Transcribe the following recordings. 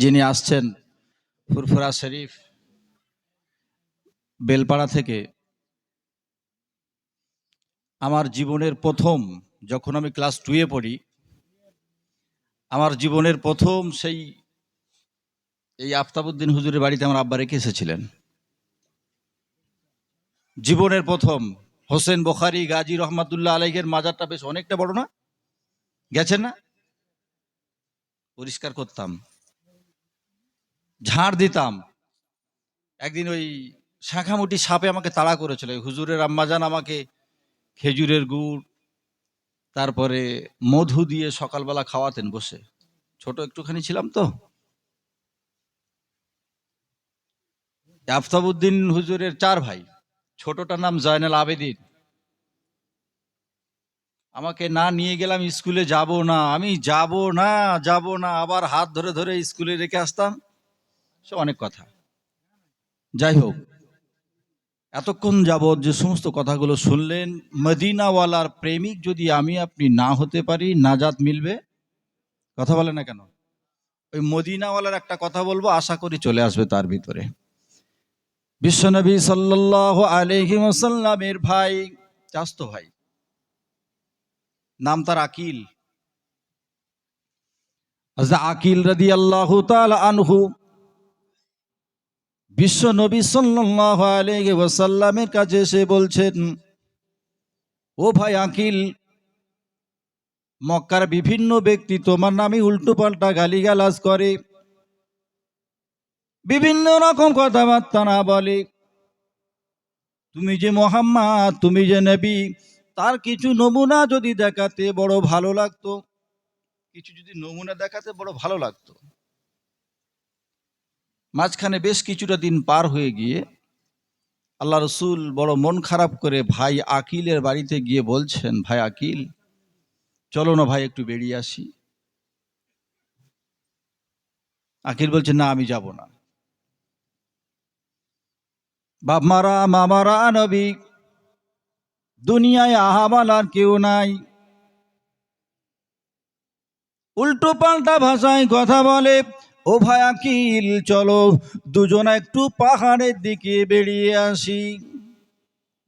যিনি আসছেন ফুরফুরা শরীফ বেলপাড়া থেকে, আমার জীবনের প্রথম, যখন আমি ক্লাস 2-এ পড়ি, আমার জীবনের প্রথম এই আফতাবউদ্দিন হুজুরের বাড়িতে আমার আব্বা রেখে এসেছিলেন। জীবনের প্রথম হোসেন বুখারী গাজী রহমাতুল্লাহ আলাইহির মাজারটা বেশ অনেকটা বড় না? গেছেন না? পরিষ্কার করতাম, ঝাড় দিতাম। একদিন ওই শাঁখামুটি সাপে আমাকে তাড়া করেছিল। হুজুরের আম্মাজান আমাকে খেজুরের গুড়, তারপরে মধু দিয়ে সকালবেলা খাওয়াতেন বসে। ছোট একটুখানি ছিলাম তো। আফতাবউদ্দিন হুজুরের 4 ভাই, ছোটটার নাম জয়নাল আবেদিন। আমাকে না নিয়ে গেলাম স্কুলে, যাব না, আমি যাব না, আবার হাত ধরে ধরে স্কুলে রেখে আসতাম। সে অনেক কথা। যাই হোক, এতক্ষণ যাবৎ যে সমস্ত কথাগুলো শুনলেন, মদিনাওয়ালার প্রেমিক যদি আমি আপনি না হতে পারি, নাজাত মিলবে? কথা বলে না কেন? ওই মদিনাওয়ালার একটা কথা বলবো, আশা করি চলে আসবে তার ভিতরে। বিশ্বনবী সাল্লাল্লাহু আলাইহি ওয়াসাল্লামের ভাই, চাস্তো ভাই, নাম তার আকিল। হযরত আকিল রাদিয়াল্লাহু তাআলা আনহু বিশ্বনবী সাল্লাল্লাহু আলাইহি ওয়াসাল্লামের কাছে এসে বলছেন, ও ভাই আকিল, মক্কার বিভিন্ন ব্যক্তি তোমার নামে উল্টো পাল্টা গালিগালাজ করে, বিভিন্ন রকম কথাবার্তা না বলে। তুমি যে মুহাম্মদ, তুমি যে নবী, তার কিছু নমুনা যদি দেখাতে বড় ভালো লাগতো। কিছু যদি নমুনা দেখাতে বড় ভালো লাগতো। মাঝখানে বেশ কিছুটা দিন পার হয়ে গিয়ে আল্লাহ রসুল বড় মন খারাপ করে ভাই আকিলের বাড়িতে গিয়ে বলছেন, ভাই আকিল, চলো না ভাই একটু বেরিয়ে আসি। আকিল বলছে, না আমি যাব না। বাপ মারা মামারা নবী, দুনিয়ায় আহামাল আর কেউ নাই, উল্টো পাল্টা ভাষায় কথা বলে। ও ভাই আকিল, চলো দুজনে একটু পাহাড়ের দিকে বেরিয়ে আসি।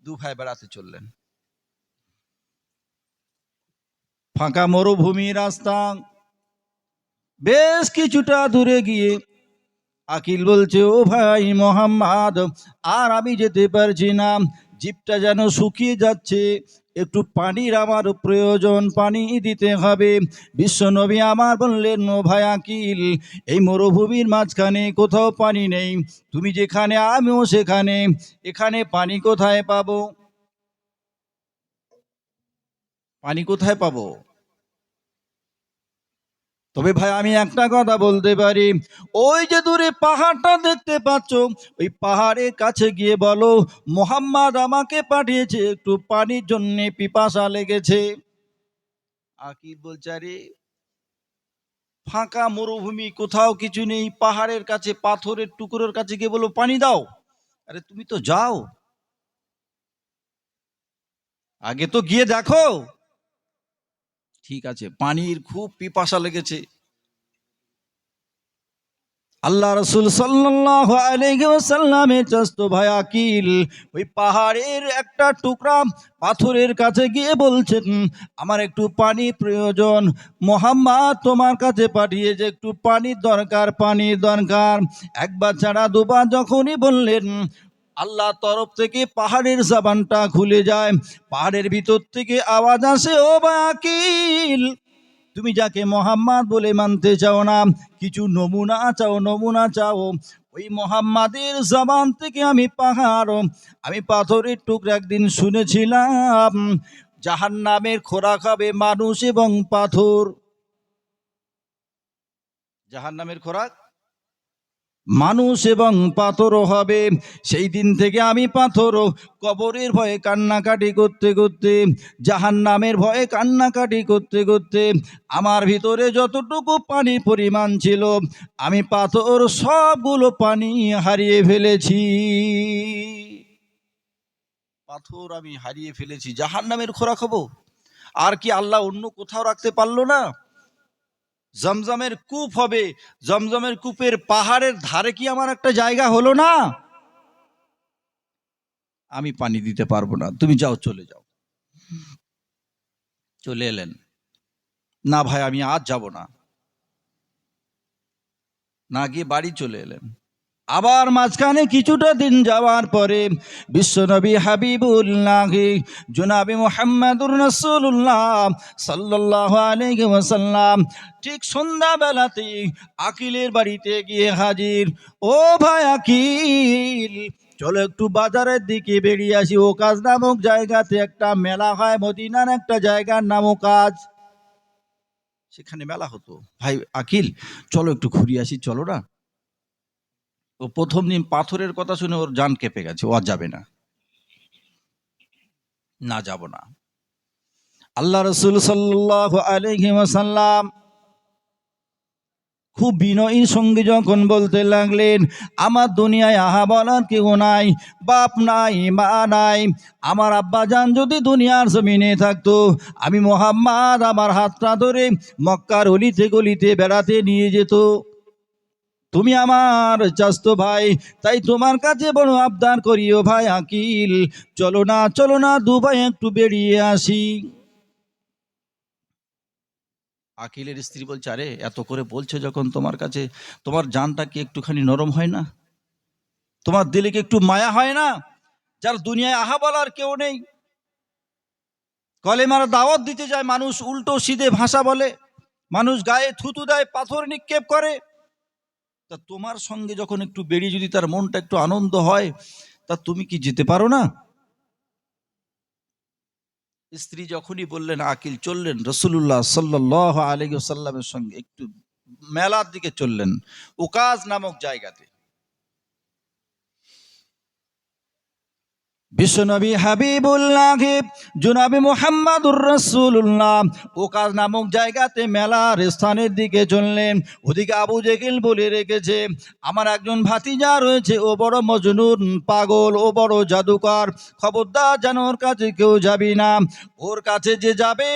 দু ভাই বেড়াতে চললেন। ফাঁকা মরুভূমি রাস্তা, বেশ কিছুটা দূরে গিয়ে আকিল বলছে, ও ভাই মোহাম্মদ, আর আমি যেতে পারছি না, জিভটা যেন শুকিয়ে যাচ্ছে, একটু পানির আমার প্রয়োজন, পানি দিতে হবে। বিশ্বনবী আমার বললেন, ও ভাই আকিল, এই মরুভূমির মাঝখানে কোথাও পানি নেই, তুমি যেখানে আমিও সেখানে, এখানে পানি কোথায় পাবো? পানি কোথায় পাবো? তবে ভাই আমি একটা কথা বলতে পারি, ওই যে দূরে পাহাড়টা দেখতে পাচ্ছ, ওই পাহাড়ের কাছে গিয়ে বলো, মোহাম্মদ আমাকে পাঠিয়েছে, একটু পানির জন্য পিপাসা লেগেছে। আকিব বলছে, আরে ফাঁকা মরুভূমি, কোথাও কিছু নেই, পাহাড়ের কাছে পাথরের টুকরোর কাছে গিয়ে বলো পানি দাও? আরে তুমি তো যাও, আগে তো গিয়ে দেখো। ঠিক আছে, পানির খুব পিপাসা লেগেছে। আল্লাহ রসুল সাল্লাল্লাহু আলাইহি ওয়াসাল্লামের চাচতো ভাই আকিল ওই পাহাড়ের একটা টুকরা পাথরের কাছে গিয়ে বলছেন, আমার একটু পানি প্রয়োজন, মোহাম্মদ তোমার কাছে পাঠিয়েছে, একটু পানির দরকার, পানির দরকার। একবার ছাড়া দুবার যখনই বললেন, আল্লাহ তরফ থেকে পাহাড়ের জবানটা খুলে যায়, পাহাড়ের ভিতর থেকে আওয়াজ আসে, ও ভাই আকিল, তুমি যাকে মোহাম্মদ বলে মানতে চাও না, কিছু নমুনা চাও, নমুনা চাও। ওই মোহাম্মদের জবান থেকে আমি পাহাড়, আমি পাথরের টুকরা একদিন শুনেছিলাম, জাহান্নামের খোরাক হবে মানুষ এবং পাথর। জাহান্নামের খোরাক মানুষ এবং পাথরও হবে। সেই দিন থেকে আমি পাথরও, কবরের ভয়ে কান্নাকাটি করতে করতে, জাহান্নামের ভয়ে কান্নাকাটি করতে করতে, আমার ভিতরে যতটুকু পানির পরিমাণ ছিল, আমি পাথর সবগুলো পানি হারিয়ে ফেলেছি। পাথর আমি হারিয়ে ফেলেছি, জাহান্নামের খোরাক হব। আর কি আল্লাহ অন্য কোথাও রাখতে পারলো না? জমজমের কূপ হবে, জমজমের কূপের পাহাড়ের ধারে কি আমার একটা জায়গা হলো না? আমি পানি দিতে পারবো না, তুমি যাও, চলে যাও। চলে এলেন, না ভাই আমি আজ যাব না, না গিয়ে বাড়ি চলে এলেন। আবার মাঝখানে কিছুটা দিন যাওয়ার পরে বিশ্বনবী হাবিবুল্লাহ জনাবে মুহাম্মদুর রাসূলুল্লাহ সাল্লাল্লাহু আলাইহি ওয়াসাল্লাম ঠিক সন্ধ্যাবেলাতে আকিলের বাড়িতে গিয়ে হাজির। ও ভাই আকিল, চলো একটু বাজারের দিকে বেরিয়ে আসি। ওকাজ নামক জায়গাতে একটা মেলা হয়, মদিনার একটা জায়গার নাম ওকাজ, সেখানে মেলা হতো। ভাই আকিল, চলো একটু ঘুরে আসি, চলো না। ও প্রথম দিন পাথরের কথা শুনে ওর জান কেঁপে গেছে, ও আর যাবে না, না যাব না। আল্লাহ রসুল সাল্লাল্লাহু আলাইহি ওয়াসাল্লাম খুব বিনয়ীর সঙ্গে যখন বলতে লাগলেন, আমার দুনিয়ায় আহা বলার কেউ নাই, বাপ নাই, মা নাই। আমার আব্বা জান যদি দুনিয়ার জমিনে থাকতো, আমি মোহাম্মদ আমার হাতটা ধরে মক্কার অলিতে গলিতে বেড়াতে নিয়ে যেত। তুমি আমার চাস্তো ভাই, তাই তোমার কাছে বড় আবদার করিও ভাই আকিল, চলো না, চলো না, দুবাই একটু বেরিয়ে আসি। আকিলের স্ত্রী বলছে, আরে এত করে বলছে যখন তোমার কাছে, তোমার জানটা কি একটুখানি নরম হয় না? তোমার দিলে কি একটু মায়া হয় না? যার দুনিয়ায় আহা বলার কেউ নেই, কলেমার দাওয়াত দিতে যায়, মানুষ উল্টো সিধে ভাষা বলে, মানুষ গায়ে থুতু দেয়, পাথর নিক্ষেপ করে। তা তোমার সঙ্গে যখন একটু বেরিয়ে যদি তার মনটা একটু আনন্দ হয়, তা তুমি কি যেতে পারো না? স্ত্রী যখনই বললেন, আকিল চললেন রাসূলুল্লাহ সাল্লাল্লাহু আলাইহি ওয়াসাল্লামের সঙ্গে একটু মেলার দিকে চললেন, ওকাজ নামক জায়গাতে। বিশ্বনবী হাবিবুল্লাহ জনাবে মুহাম্মদুর রাসূলুল্লাহ ওকাজ নামক জায়গাতে মেলার স্থানের দিকে চললেন। ওদিকে আবু জেহেল বলে রেখেছে, আমার একজন ভাতিজা রয়েছে, ও বড় মজনুন, পাগল, ও বড় জাদুকর, খবরদার যেন ওর কাছে কেউ যাবি না। ওর কাছে যে যাবে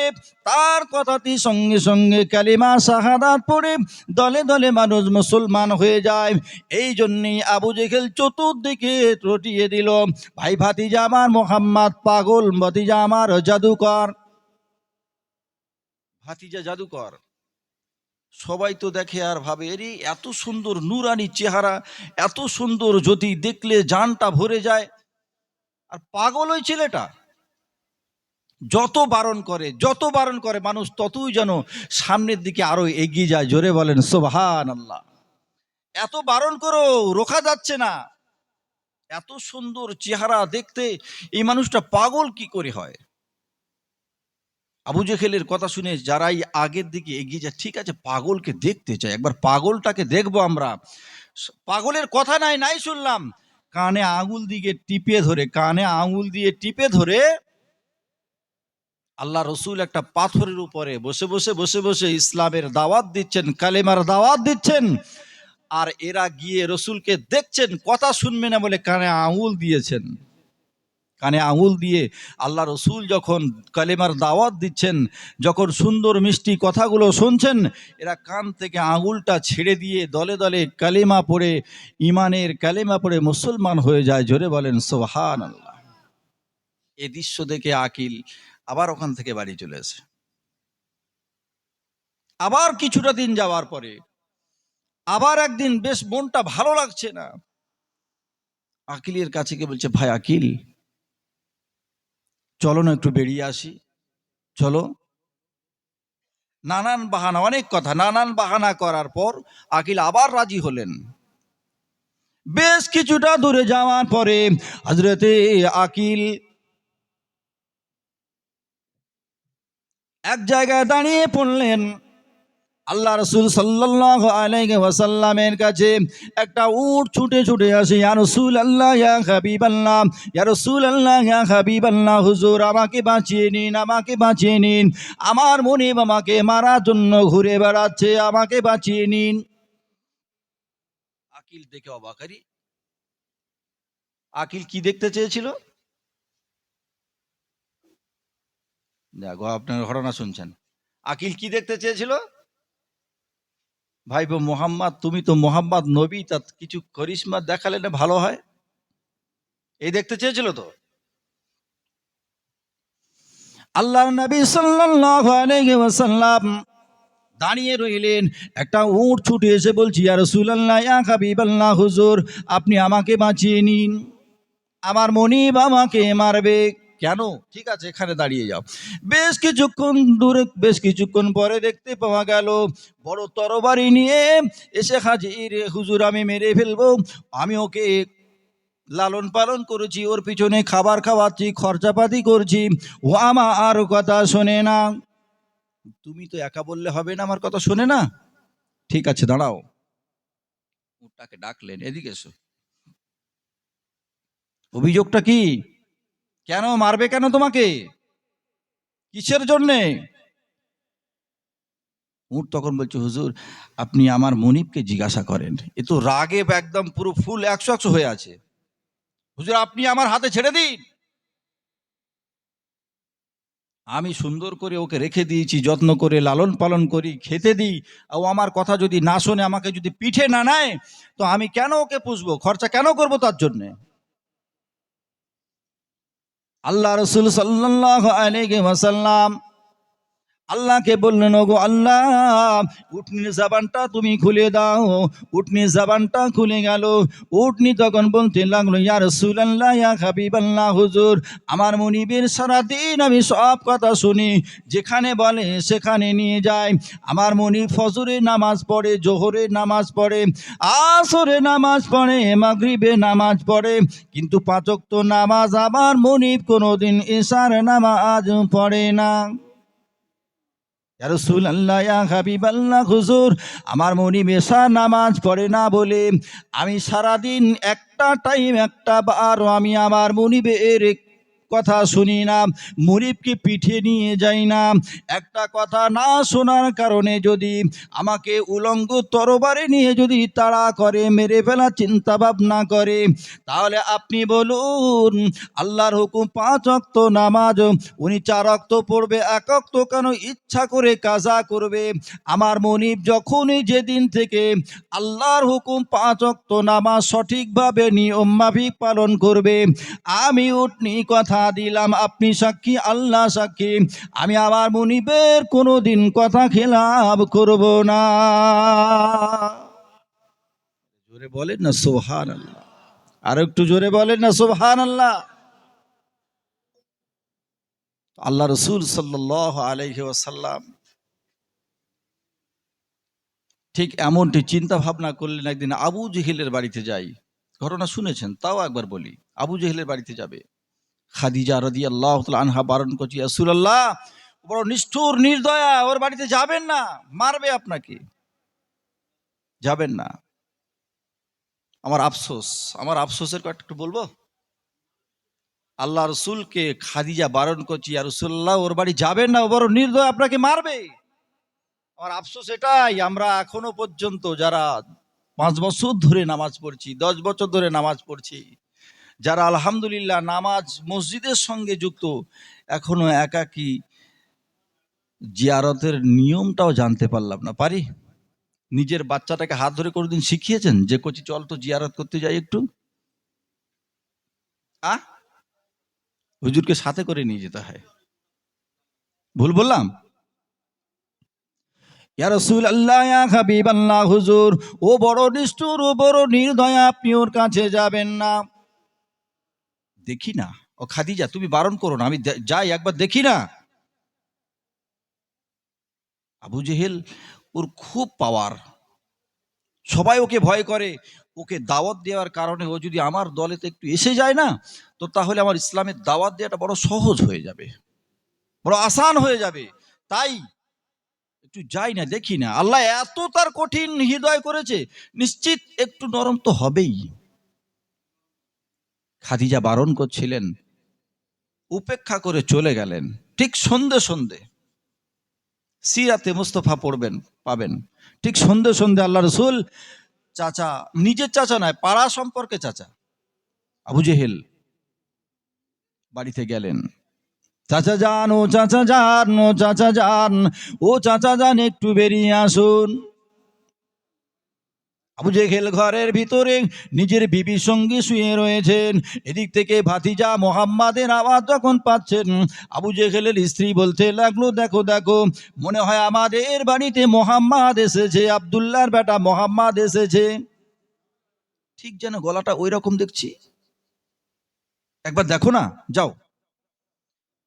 তার কথাটি সঙ্গে সঙ্গে কালিমা শাহাদাত পড়ে দলে দলে মানুষ মুসলমান হয়ে যায়। এই জন্যই আবু জেহেল চতুর্দিকে রটিয়ে দিল, ভাই ভাতিজা আমার মোহাম্মদ পাগল, ভাতিজা আমার জাদুকর। ভাতিজা জাদুকর, সবাই তো দেখে আর ভাবে, এরই এত সুন্দর নুরানি চেহারা, এত সুন্দর জ্যোতি, দেখলে জানটা ভরে যায়। আর পাগল ওই ছেলেটা, যত বারণ করে, যত বারণ করে মানুষ ততই যেন সামনের দিকে আরো এগিয়ে যায়। জোরে বলেন সুবহানাল্লাহ। এত বারণ করো, রোখা যাচ্ছে না। এত সুন্দর চেহারা দেখতে, এই মানুষটা পাগল কি করে হয়? আবু জেহেলের কথা শুনে যারাই আগের দিকে এগিয়ে যায়, ঠিক আছে পাগলকে দেখতে চাই, একবার পাগলটাকে দেখবো আমরা। পাগলের কথা নাই নাই শুনলাম, কানে আঙুল দিয়ে টিপে ধরে, কানে আঙুল দিয়ে টিপে ধরে আল্লাহ রসুল একটা পাথরের উপরে বসে বসে বসে বসে ইসলামের দাওয়াত দিচ্ছেন, কালেমার দাওয়াত দিচ্ছেন। আর এরা গিয়ে রসুলকে দেখছেন, কথা শুনবে না বলে কানে আঙুল দিয়েছেন। কানে আঙুল দিয়ে আল্লাহ রসুল যখন কালেমার দাওয়াত দিচ্ছেন, যখন সুন্দর মিষ্টি কথাগুলো শুনছেন, এরা কান থেকে আঙুলটা ছেড়ে দিয়ে দলে দলে কালেমা পড়ে, ইমানের কালেমা পড়ে মুসলমান হয়ে যায়। জোরে বলেন সুবহানাল্লাহ। এই দৃশ্য দেখে আকিল আবার ওখান থেকে বাড়ি চলে আসে। আবার কিছুটা দিন যাওয়ার পরে আবার একদিন বেশ মনটা ভালো লাগছে না, আকিলের কাছে গিয়ে বলছে, ভাই আকিল, চলো না একটু বেরিয়ে আসি, চলো। নানান বাহানা, অনেক কথা, নানান বাহানা করার পর আকিল আবার রাজি হলেন। বেশ কিছুটা দূরে যাওয়ার পরে হযরতে আকিল এক জায়গায় দাঁড়িয়ে পড়লেন। আল্লাহ রাসূল সাল্লাল্লাহু আলাইহি ওয়াসাল্লামের কাছে একটা উট ছুটে ছুটে আসে, ইয়া রাসূলুল্লাহ, ইয়া হাবিবাল্লাহ, ইয়া রাসূলুল্লাহ, ইয়া হাবিবাল্লাহ, হুজুর আমাকে বাঁচিয়ে নিন, আমাকে বাঁচিয়ে নিন, আমার মনিব আমাকে মারার জন্য ঘুরে বেড়াচ্ছে, আমাকে বাঁচিয়ে নিন। আকিল দেখে অবাকারি, আকিল কি দেখতে চেয়েছিল? দেখো আপনার ঘটনা শুনছেন, আকিল কি দেখতে চেয়েছিল? ভাইবো মোহাম্মদ, তুমি তো মোহাম্মদ নবী, তা কিছু করিশ্মা দেখালে না ভালো হয়। এই দেখতে চেয়েছিল তো। আল্লাহর নবী সাল্লাল্লাহু আলাইহি ওয়াসাল্লাম দাঁড়িয়ে রইলেন। একটা উট ছুটে এসে বলছি, ইয়া রাসূলুল্লাহ, ইয়া হাবিবাল্লাহ, হুজুর আপনি আমাকে বাঁচিয়ে নিন, আমার মনিব আমাকে মারবে। কেন? ঠিক আছে, এখানে দাঁড়িয়ে যাও। বেশ কিছুক্ষণ দূরে, বেশ কিছুক্ষণ পরে দেখতে পাওয়া গেল বড় তরবারি নিয়ে এসে হাজির। হুজুর আমি মেরে ফেলবো, আমি ওকে লালন পালন করেছি, ওর পিছনে খাবার খাওয়াচ্ছি, খরচাপাতি করছি, ও আমার কথা শোনে না। তুমি তো একা বললে হবে না, আমার কথা শোনে না। ঠিক আছে দাঁড়াও। উটটাকে ডাকলেন, এদিকে এসো। অভিযোগটা কি? কেন মারবে, কেন তোমাকে, কিসের জন্যে? উট তখন বলছে, হুজুর আপনি আমার মনিবকে জিজ্ঞাসা করেন। এ তো রাগে একদম পুরো ফুল 100 হয়ে আছে। হুজুর আপনি আমার হাতে ছেড়ে দিন, আমি সুন্দর করে ওকে রেখে দিয়েছি, যত্ন করে লালন পালন করি, খেতে দিই। ও আমার কথা যদি না শোনে, আমাকে যদি পিঠে না নেয়, তো আমি কেন ওকে পুষবো, খরচা কেন করব তার জন্যে? আল্লাহ রসুল সাল্লাল্লাহু আলাইহি ওয়াসাল্লাম আল্লাহকে বললেন, ওগো আল্লাহ, উটনির জবানটা তুমি খুলে দাও। উটনির জবানটা খুলে গেল। উটনি তখন বলতে লাগলো, ইয়া রাসূলুল্লাহ, ইয়া হাবিবাল্লাহ, হুজুর আমার মনিবের সারাদিন আমি সব কথা শুনি, যেখানে বলে সেখানে নিয়ে যায়। আমার মনিব ফজরে নামাজ পড়ে, জোহরে নামাজ পড়ে, আসরে নামাজ পড়ে, মাগরিবে নামাজ পড়ে, কিন্তু 5 ওয়াক্ত নামাজ আমার মনিব কোনোদিন ইশার নামাজ পড়ে না। ইয়া রাসূলুল্লাহ, ইয়া হাবিবাল্লাহ, হুজুর আমার মনিব এশার নামাজ পড়ে না বলে আমি সারাদিন একটা টাইম, একটা বারও আমি আমার মনিবের কথা শুনি না, মনিবকে পিঠে নিয়ে যাই না। একটা কথা না শোনার কারণে যদি আমাকে উলঙ্গ তরবারি নিয়ে যদি তাড়া করে, মেরে ফেলা চিন্তা ভাবনা করে, তাহলে আপনি বলুন আল্লাহর হুকুম 5 ওয়াক্ত নামাজ উনি 4 ওয়াক্ত পড়বে, 1 ওয়াক্ত কেন ইচ্ছা করে কাজা করবে? আমার মনিব যখনই যেদিন থেকে আল্লাহর হুকুম 5 ওয়াক্ত নামাজ সঠিকভাবে নিয়ম মাফিক পালন করবে, আমি উটনি কথা দিলাম, আপনি সাক্ষী, আল্লাহ সাক্ষী, আমি আমার মনিবের কোনোদিন কথা খেলাপ করব না। জোরে বলেন না সুবহানাল্লাহ। আর একটু জোরে বলেন না সুবহানাল্লাহ। আল্লাহ রসুল সাল্লাল্লাহু আলাইহি ওয়াসাল্লাম ঠিক এমনটি চিন্তা ভাবনা করলেন। একদিন আবু জেহেলের বাড়িতে যাই, ঘটনা শুনেছেন, তাও একবার বলি। আবু জেহেলের বাড়িতে যাবে, খাদিজা রাদিয়াল্লাহু তাআলা আনহা বারণ করছে, ইয়া রাসূলুল্লাহ বড় নিষ্ঠুর নির্দয়া, ওর বাড়িতে যাবেন না, মারবে আপনাকে, যাবেন না। আমার আফসোস, আমার আফসোসের কথা একটু বলবো। আল্লাহ রসুলকে খাদিজা বারণ করছি, ইয়া রাসূলুল্লাহ ওর বাড়ি যাবেন না, ও বড় নির্দয়, আপনাকে মারবে। আমার আফসোস এটাই, আমরা এখনো পর্যন্ত যারা 5 বছর ধরে নামাজ পড়ছি, 10 বছর ধরে নামাজ পড়ছি, যারা আলহামদুলিল্লাহ নামাজ মসজিদের সঙ্গে যুক্ত, এখনো একাকী জিয়ারতের নিয়মটাও জানতে পারলাম না। পারি? নিজের বাচ্চাটাকে হাত ধরে কোনোদিন শিখিয়েছেন যে কচি চল তো জিয়ারত করতে যাই একটু? আ হুজুরকে সাথে করে নিয়ে যেতে হয়। ভুল বললাম? ইয়া রাসূলুল্লাহ, ইয়া হাবিবাল্লাহ, হুজুর ও বড় নিষ্ঠুর, ও বড় নির্দয়া, আপনি ওর কাছে যাবেন না। দেখি না, ও খাদিজা তুমি বারণ করো না, আমি যাই একবার দেখি না। আবু জেহেল, ওর খুব পাওয়ার, সবাই ওকে ভয় করে। ওকে দাওয়াত দেওয়ার কারণে ও যদি আমার দলেতে একটু এসে যায় না, তো তাহলে আমার ইসলামের দাওয়াত দেওয়াটা বড় সহজ হয়ে যাবে, বড় আসান হয়ে যাবে। তাই একটু যাই না, দেখি না। আল্লাহ এত তার কঠিন হৃদয় করেছে, নিশ্চিত একটু নরম তো হবেই। খাদিজা বারণ করছিলেন, উপেক্ষা করে চলে গেলেন। ঠিক সন্ধে সন্ধে, সিরাতে মুস্তফা পড়বেন, পাবেন, ঠিক সন্ধে সন্ধে আল্লাহ রসুল, চাচা, নিজের চাচা নয়, পাড়া সম্পর্কে চাচা আবু জেহেল বাড়িতে গেলেন। চাচা যান, ও চাচা যান, ও চাচা যান, ও চাচা যান, একটু বেরিয়ে আসুন। আবু জেহেল ঘরের ভিতরে নিজের বিবির সঙ্গে শুয়ে রয়েছেন। এদিক থেকে ভাতিজা মোহাম্মদের আওয়াজ যখন পাচ্ছেন, আবু জেহেলের স্ত্রী বলতে লাগলো, দেখো দেখো, মনে হয় আমাদের বাড়িতে মোহাম্মদ এসেছে, আব্দুল্লাহর বেটা মোহাম্মদ এসেছে। ঠিক যেন গলাটা ওই রকম দেখছি, একবার দেখো না, যাও।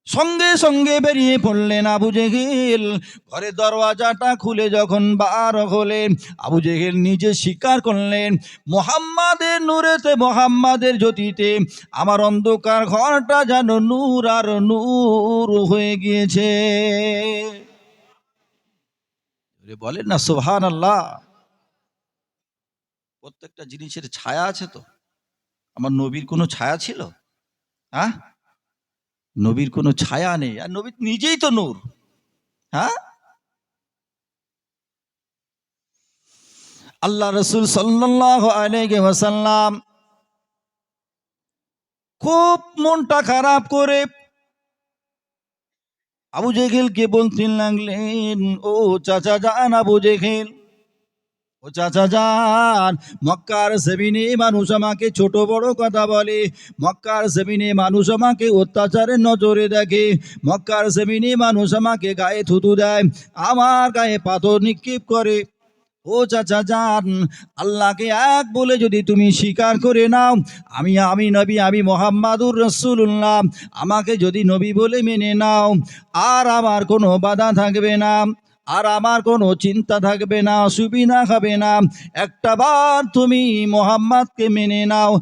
সঙ্গে সঙ্গে বেরিয়ে পড়লেন আবু জেহেল। ঘরের দরওয়াজাটা খুলে যখন বার হলেন, আবু জেহেল নিজে স্বীকার করলেন, মোহাম্মদের নূরেতে, মোহাম্মদের জ্যোতিতে আমার অন্ধকার ঘরটা যেন নূর আর নূর হয়ে গিয়েছে। বলেন না সুবহানাল্লাহ। প্রত্যেকটা জিনিসের ছায়া আছে তো। আমার নবীর কোনো ছায়া ছিল? হ্যাঁ, নবীর কোনো ছায়া নেই, আর নবী নিজেই তো নূর। হ্যাঁ, আল্লাহ রসুল সাল্লাল্লাহু আলাইহি ওয়াসাল্লাম খুব মনটা খারাপ করে আবু জেহেলকে বলতে লাগলেন, ও চাচা যান আবু জেহেল, ও চাচা যান, মক্কার জমিনে মানুষ আমাকে ছোট বড় কথা বলে, মক্কার জমিনে মানুষ আমাকে অত্যাচারের নজরে দেখে, মক্কার জমিনে মানুষ আমাকে গায়ে থুতু দেয়, আমার গায়ে পাথর নিক্ষেপ করে। ও চাচা যান, আল্লাহকে এক বলে যদি তুমি স্বীকার করে নাও, আমি নবী, আমি মোহাম্মদুর রাসূলুল্লাহ, আমাকে যদি নবী বলে মেনে নাও, আর আমার কোনো বাধা থাকবে না, আর আমার কোনো চিন্তা থাকবে না, অসুবিধা হবে না। একটা বার তুমি মোহাম্মদকে মেনে নাও,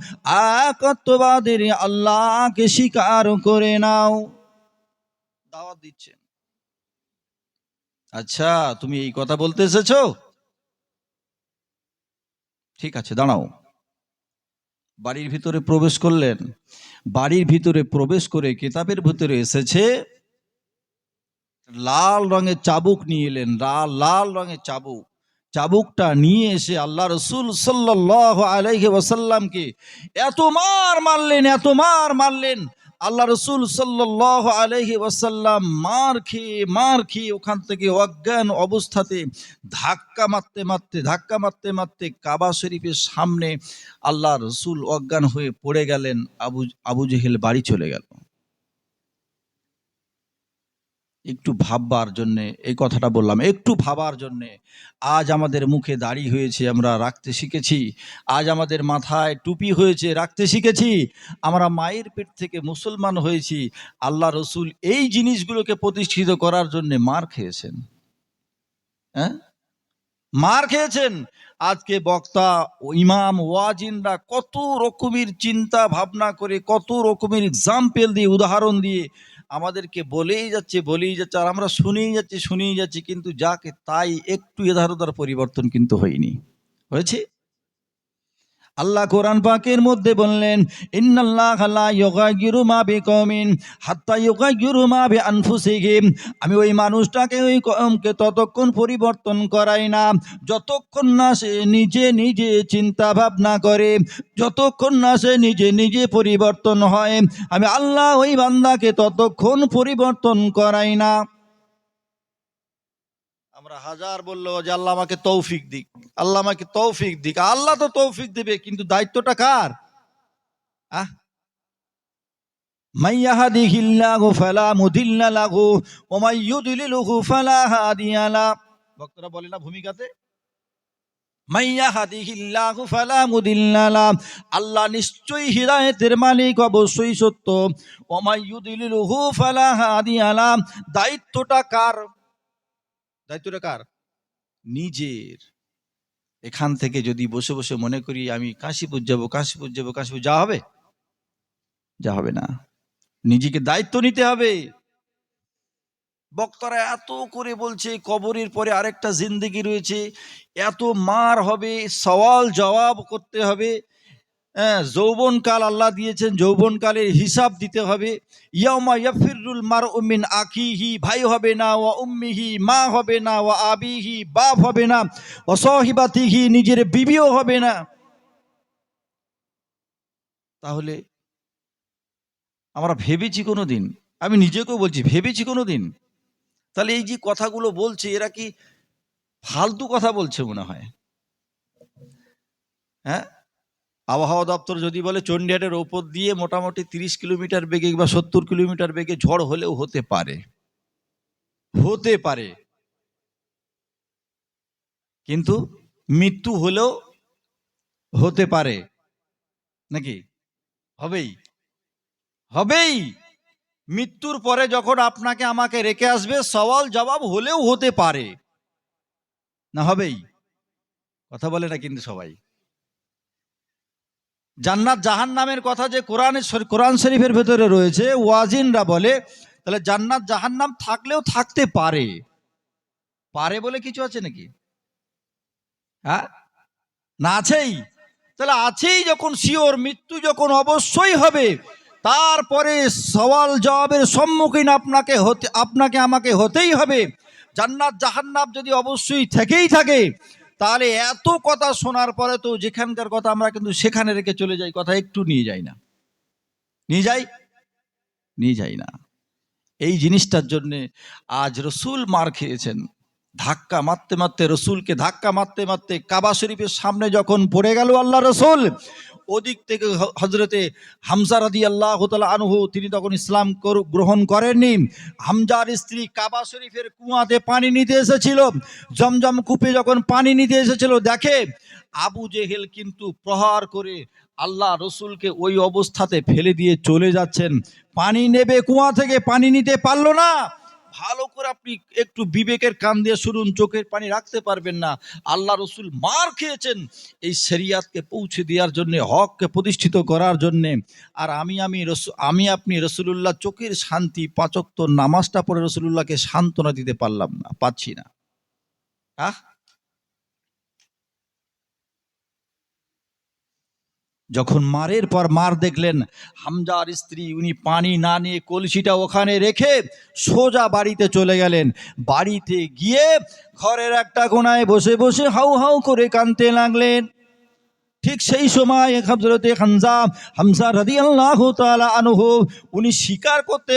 একত্ববাদের আল্লাহকে স্বীকার করে নাও। দাওয়াত দিচ্ছেন। আচ্ছা, তুমি এই কথা বলতে এসেছো? ঠিক আছে, দাঁড়াও। বাড়ির ভিতরে প্রবেশ করলেন। বাড়ির ভিতরে প্রবেশ করে কিতাবের ভিতরে এসেছে, লাল রঙের চাবুক নিয়ে এলেন, লাল রঙের চাবুক। চাবুকটা নিয়ে এসে আল্লাহ রসুল সাল্লাল্লাহু আলাইহি ওয়াসাল্লামকে এত মার মারলেন, এত মার মারলেন। আল্লাহ রসুল সাল্লাল্লাহু আলাইহি ওয়াসাল্লাম মার খেয়ে ওখান থেকে অজ্ঞান অবস্থাতে ধাক্কা মারতে মারতে কাবা শরীফের সামনে আল্লাহ রসুল অজ্ঞান হয়ে পড়ে গেলেন। আবু জেহেল বাড়ি চলে গেল। একটু ভাববার জন্যে এই কথাটা বললাম, একটু ভাবার জন্যে। আজ আমাদের মুখে দাড়ি হয়েছে, আমরা রাখতে শিখেছি। আজ আমাদের মাথায় টুপি হয়েছে, রাখতে শিখেছি। আমরা মায়ের পেট থেকে মুসলমান হয়েছি। আল্লাহ রসুল এই জিনিসগুলোকে প্রতিষ্ঠিত করার জন্যে মার খেয়েছেন। হ্যাঁ, মার খেয়েছেন। আজকে বক্তা, ইমাম, ওয়াজিনরা কত রকমের চিন্তা ভাবনা করে, কত রকমের এক্সাম্পল দিয়ে, উদাহরণ দিয়ে আমাদেরকে বলেই যাচ্ছে, আর আমরা শুনেই যাচ্ছি, কিন্তু যাকে তাই একটু এধার ওধার পরিবর্তন কিন্তু হয়নি। হয়েছে? আল্লাহ কোরআন পাকের মধ্যে বললেন, ইন্নাল্লাহা লা ইউগাইয়িরু মা বিকওমিন হাত্তা ইউগাইয়িরু মা বিআনফুসিহিম। আমি ওই মানুষটাকে, ওই কওমকে ততক্ষণ পরিবর্তন করাই না যতক্ষণ না সে নিজে নিজে চিন্তা ভাবনা করে, যতক্ষণ না সে নিজে নিজে পরিবর্তন হয়। আমি আল্লাহ ওই বান্দাকে ততক্ষণ পরিবর্তন করাই না। আমরা হাজার বললো যে আল্লাহ আমাকে তৌফিক দিক, আল্লাহ আমাকে তৌফিক দিক। আল্লাহ তো তৌফিক দিবে, কিন্তু দায়িত্বটা কার? মাইয়াহাদিহিল্লাহু ফালা মুদিল্লা লাহু ওয়া মাইয়ুদলিলহু ফালা হাদিয়া লা। ভক্তরা বলে না ভূমিকাতে, মাইয়াহাদিহিল্লাহু ফালা মুদিল্লা লা, আল্লাহ নিশ্চয়ই হিদায়াতের মালিক, অবশ্যই সত্য। ওয়া মাইয়ুদলিলহু ফালা হাদিয়া লা, দায়িত্বটা কার? নিজের। এখান থেকে যদি বসে বসে মনে করি আমি কাশীপুর যাবো, যা হবে? যা হবে না। নিজেকে দায়িত্ব নিতে হবে। বক্তারা এত করে বলছে কবরের পরে আরেকটা জিন্দেগি রয়েছে, এত মার হবে, সওয়াল জবাব করতে হবে। যৌবনকাল আল্লাহ দিয়েছেন, যৌবনকালের হিসাব দিতে হবে। ইয়াউমা ইয়াফিরুল মারউ মিন আখিহি, ভাই হবে না, ওয়া উম্মিহি, মা হবে না, ওয়া আবিহি, বাপ হবে না, ওয়া সাহিবাতিহি, নিজের বিবিও হবে না। তাহলে আমরা ভেবেছি কোনোদিন? আমি নিজেকেও বলছি, ভেবেছি কোনোদিন? তাহলে এই যে কথাগুলো বলছে, এরা কি ফালতু কথা বলছে মনে হয়? হ্যাঁ, আবহাওয়া দপ্তর যদি বলে চণ্ডীহাটের ওপর দিয়ে মোটামুটি 30 কিলোমিটার বেগে বা 70 কিলোমিটার বেগে ঝড় হলেও হতে পারে, হতে পারে, কিন্তু মৃত্যু হলেও হতে পারে নাকি? হবেই, হবেই। মৃত্যুর পরে যখন আপনাকে আমাকে রেখে আসবে, সওয়াল জবাব হলেও হতে পারে, না হবেই? কথা বলে না কিন্তু সবাই। জান্নাত জাহান্নামের কথা যে কোরআন শরীফের ভেতরে রয়েছে, ওয়াজিনরা বলে তাহলে জান্নাত জাহান্নাম থাকলেও থাকতে পারে, পারে বলে কিছু আছে নাকি? হ্যাঁ, না আছেই। তাহলে আছেই যখন শিওর, মৃত্যু যখন অবশ্যই হবে, তারপরে সওয়াল জবাবের সম্মুখীন আপনাকে আমাকে হতেই হবে। জান্নাত জাহান্নাম যদি অবশ্যই থেকেই থাকে, তাহলে এত কথা শোনার পরে তো যেখানকার কথা আমরা কিন্তু সেখানে রেখে চলে যাই, কথা একটু নিয়ে যাই না, নিয়ে যাই, নিয়ে যাই না। এই জিনিসটার জন্যে আজ রসুল মার খেয়েছেন। ধাক্কা মারতে মারতে, রসুলকে ধাক্কা মারতে মারতে কাবা শরীফের সামনে যখন পড়ে গেল আল্লাহ রসুল, ওদিক থেকে হজরতে হামজা রাদিয়াল্লাহু তাআলা আনহু, তিনি তখন ইসলাম গ্রহণ করেননি। হামজার স্ত্রী কাবা শরীফের কুয়াতে পানি নিতে এসেছিল, জমজম কূপে যখন পানি নিতে এসেছিল, দেখে আবু জেহেল কিন্তু প্রহার করে আল্লাহ রসুলকে ওই অবস্থাতে ফেলে দিয়ে চলে যাচ্ছেন। পানি নেবে কুয়া থেকে, পানি নিতে পারলো না। ভালো করে আপনি একটু বিবেকের কান দিয়ে শুনুন, চোখের পানি রাখতে পারবেন না। আল্লাহ রসুল মার খেয়েছেন এই শরিয়াতকে পৌঁছে দেওয়ার জন্য, হককে প্রতিষ্ঠিত করার জন্য। আর আমি আপনি রসুলুল্লাহ চোখের শান্তি, 5 ওয়াক্ত নামাজটা পড়ে রসুলুল্লাহকে সান্ত্বনা দিতে পারলাম না, পাচ্ছি না। যখন মারের পর মার দেখলেন, হামজার স্ত্রী উনি পানি না নিয়ে কলসিটা ওখানে রেখে সোজা বাড়িতে চলে গেলেন। বাড়িতে গিয়ে ঘরের একটা কোনায় বসে বসে হাউ হাউ করে কাঁদতে লাগলেন। ঠিক সেই সময় হযরতে হামজা রাদিয়াল্লাহু তাআলা আনহু উনি স্বীকার করতে